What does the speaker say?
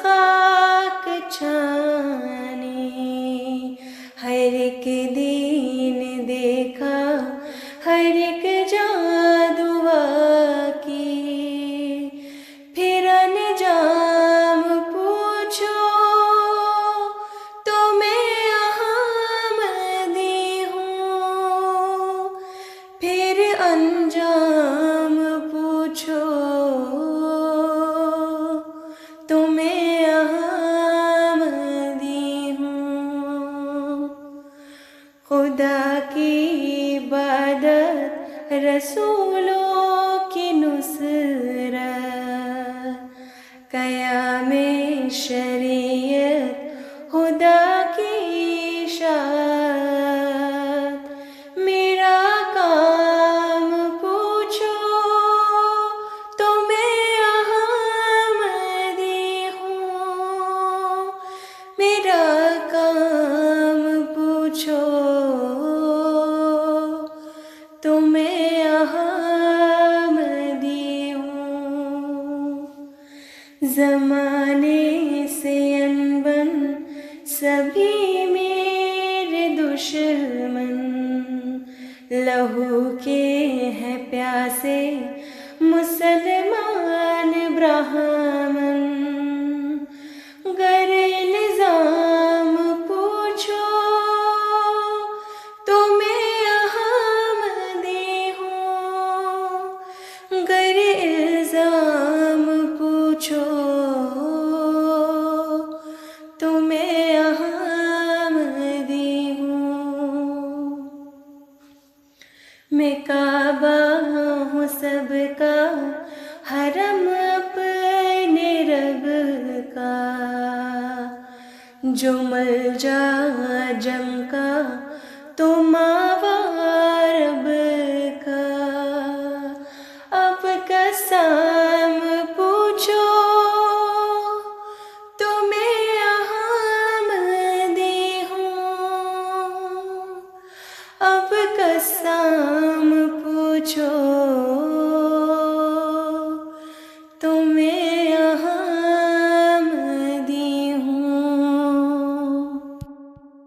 खाक छाने, हर एक दीन देखा हर एक जादुआ की। फिर अनजाम पूछो तो मैं अहमदी हूँ, फिर अनजाम पूछो तो मैं अहमदी हूँ। खुदा की इबादत रसूलों की नुसरत, क़यामे शरीयत खुदा की इशाअत। मेरा काम पूछो तो मैं अहमदी हूँ, मेरा काम पूछो तो मैं अहमदी हूँ। ज़माने से अनबन सभी मेरे दुश्मन, लहू के हैं प्यासे मुसलमान ब्राह्मण। गर इल्ज़ाम पूछो तो मैं अहमदी हूँ, गर इल्ज़ाम पूछो तो मैं अहमदी हूँ। मैं काबा हूँ सबका, हरम अपने रब का, जो मलजा जम का तो मावारब का। अब कसम पूछो तो मैं अहमदी हूँ, अब कसम पूछो